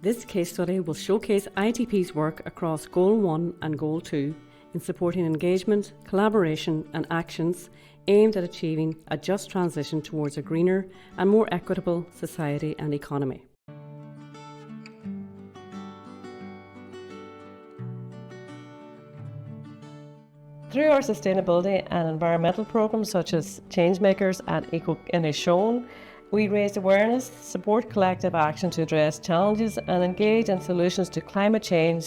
This case study will showcase ITP's work across Goal 1 and Goal 2 in supporting engagement, collaboration and actions aimed at achieving a just transition towards a greener and more equitable society and economy. Through our sustainability and environmental programmes such as Changemakers and Inishowen, we raise awareness, support collective action to address challenges and engage in solutions to climate change,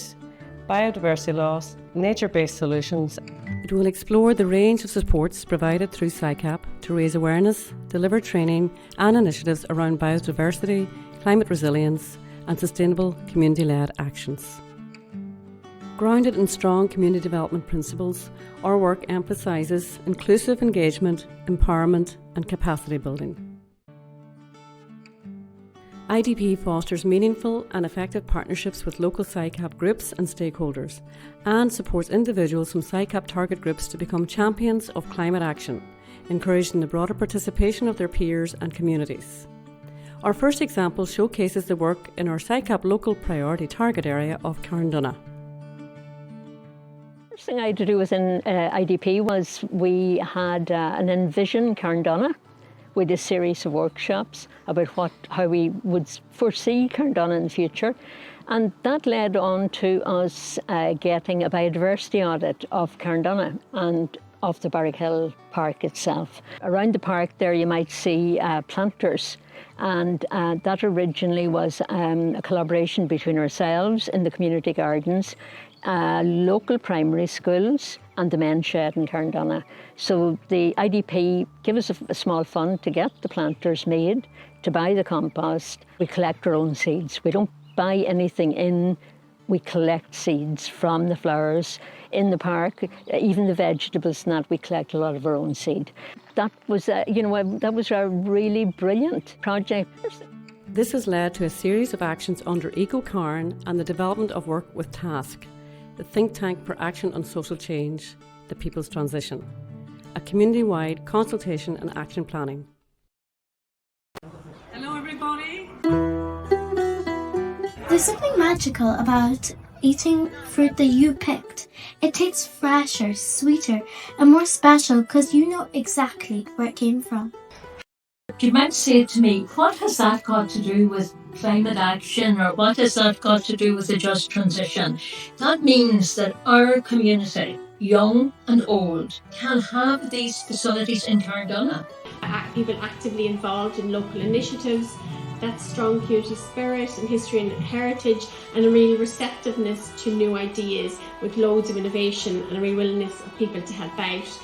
biodiversity loss, nature-based solutions. It will explore the range of supports provided through SICAP to raise awareness, deliver training and initiatives around biodiversity, climate resilience and sustainable community-led actions. Grounded in strong community development principles, our work emphasises inclusive engagement, empowerment and capacity building. IDP fosters meaningful and effective partnerships with local SICAP groups and stakeholders and supports individuals from SICAP target groups to become champions of climate action, encouraging the broader participation of their peers and communities. Our first example showcases the work in our SICAP local priority target area of Carndonagh. The first thing I had to do within IDP was we had an Envision Carndonagh with a series of workshops about how we would foresee Carndonagh in the future. And that led on to us getting a biodiversity audit of Carndonagh and of the Barrackhill Park itself. Around the park there you might see planters, and that originally was a collaboration between ourselves in the community gardens, local primary schools and the men's shed in Carndonagh. So the IDP give us a small fund to get the planters made, to buy the compost. We collect our own seeds. We don't buy anything in, we collect seeds from the flowers in the park, even the vegetables and that, we collect a lot of our own seed. That was, that was a really brilliant project. This has led to a series of actions under EcoCarn and the development of work with TASK, the think tank for action on social change, the People's Transition, a community-wide consultation and action planning. Hello everybody! There's something magical about eating fruit that you picked. It tastes fresher, sweeter and more special because you know exactly where it came from. You might say to me, what has that got to do with climate action, or what has that got to do with a just transition? That means that our community, young and old, can have these facilities in Carndonagh. People actively involved in local initiatives, that strong community spirit and history and heritage, and a real receptiveness to new ideas with loads of innovation and a real willingness of people to help out.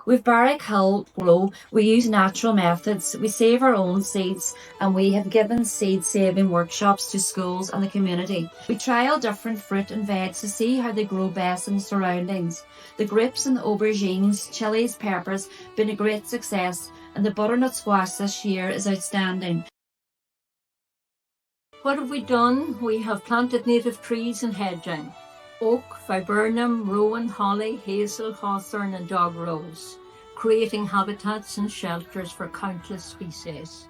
With Barrackhill Grow, we use natural methods, we save our own seeds, and we have given seed saving workshops to schools and the community. We trial different fruit and veg to see how they grow best in the surroundings. The grapes and the aubergines, chilies, peppers been a great success, and the butternut squash this year is outstanding. What have we done? We have planted native trees and hedging. Oak, viburnum, rowan, holly, hazel, hawthorn and dog rose, creating habitats and shelters for countless species.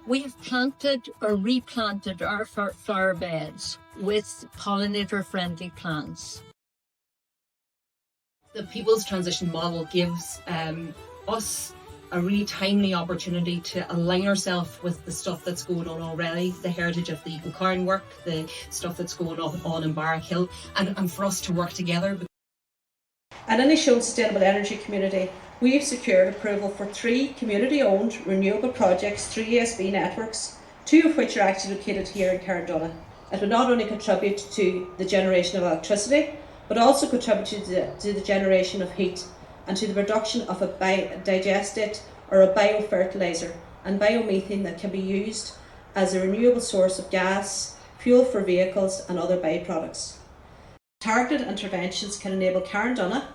We have planted or replanted our flower beds with pollinator-friendly plants. The People's Transition model gives us a really timely opportunity to align ourselves with the stuff that's going on already, the heritage of the EcoCarn work, the stuff that's going on in Barrackhill, and for us to work together. At Inishowen Sustainable Energy Community, we have secured approval for 3 community-owned renewable projects through ESB networks, 2 of which are actually located here in Carndonagh. It will not only contribute to the generation of electricity, but also contribute to the generation of heat and to the production of a digestate or a biofertiliser and biomethane that can be used as a renewable source of gas, fuel for vehicles and other byproducts. Targeted interventions can enable Carndonagh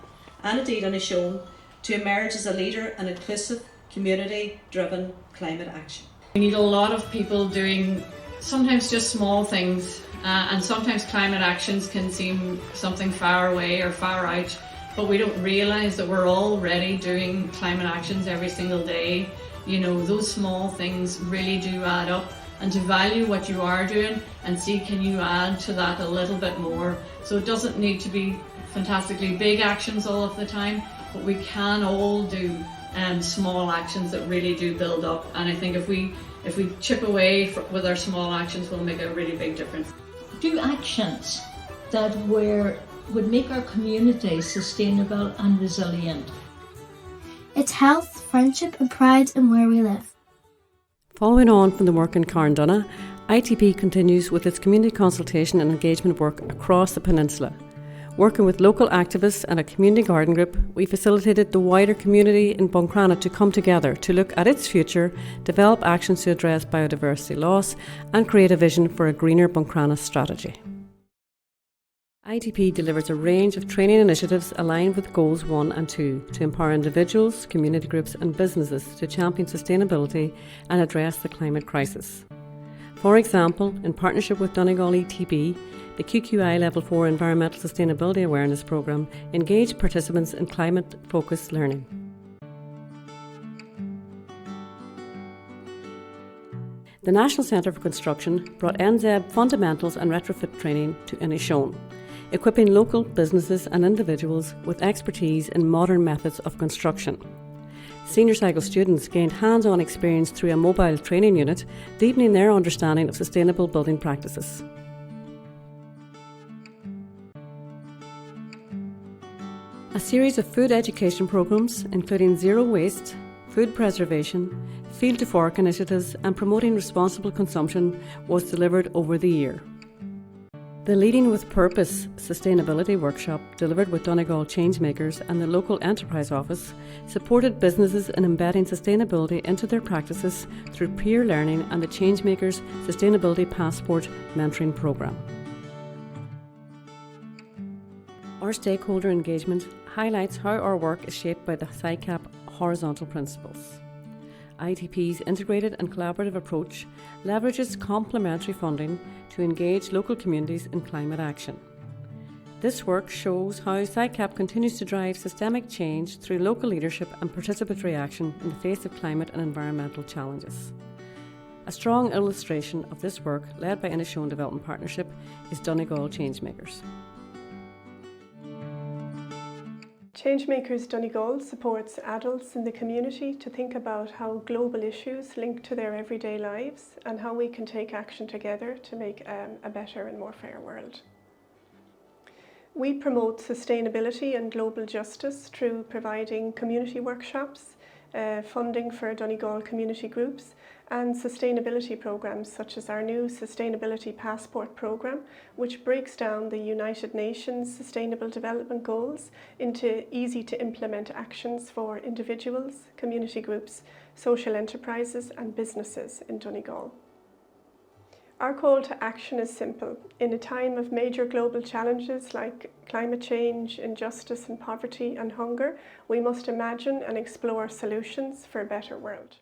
and indeed Inishowen to emerge as a leader in inclusive, community-driven climate action. We need a lot of people doing sometimes just small things And sometimes climate actions can seem something far away or far out, but we don't realise that we're already doing climate actions every single day. You know, those small things really do add up, and to value what you are doing and see can you add to that a little bit more. So it doesn't need to be fantastically big actions all of the time, but we can all do small actions that really do build up. And I think if we chip away with our small actions, we'll make a really big difference. Do actions that would make our community sustainable and resilient. It's health, friendship and pride in where we live. Following on from the work in Carndonagh, ITP continues with its community consultation and engagement work across the peninsula. Working with local activists and a community garden group, we facilitated the wider community in Buncrana to come together to look at its future, develop actions to address biodiversity loss and create a vision for a greener Buncrana strategy. ITP delivers a range of training initiatives aligned with Goals 1 and 2 to empower individuals, community groups and businesses to champion sustainability and address the climate crisis. For example, in partnership with Donegal ETB, the QQI Level 4 Environmental Sustainability Awareness Programme engaged participants in climate-focused learning. The National Centre for Construction brought NZEB fundamentals and retrofit training to Inishowen, equipping local businesses and individuals with expertise in modern methods of construction. Senior cycle students gained hands-on experience through a mobile training unit, deepening their understanding of sustainable building practices. A series of food education programmes, including zero waste, food preservation, field to fork initiatives and promoting responsible consumption, was delivered over the year. The Leading with Purpose sustainability workshop, delivered with Donegal Changemakers and the local enterprise office, supported businesses in embedding sustainability into their practices through peer learning and the Changemakers Sustainability Passport mentoring programme. Our stakeholder engagement highlights how our work is shaped by the SciCap horizontal principles. ITP's integrated and collaborative approach leverages complementary funding to engage local communities in climate action. This work shows how SciCap continues to drive systemic change through local leadership and participatory action in the face of climate and environmental challenges. A strong illustration of this work, led by Inishowen Development Partnership, is Donegal Changemakers. Changemakers Donegal supports adults in the community to think about how global issues link to their everyday lives and how we can take action together to make a better and more fair world. We promote sustainability and global justice through providing community workshops, funding for Donegal community groups and sustainability programs such as our new Sustainability Passport programme, which breaks down the United Nations Sustainable Development Goals into easy to implement actions for individuals, community groups, social enterprises and businesses in Donegal. Our call to action is simple. In a time of major global challenges like climate change, injustice and poverty and hunger, we must imagine and explore solutions for a better world.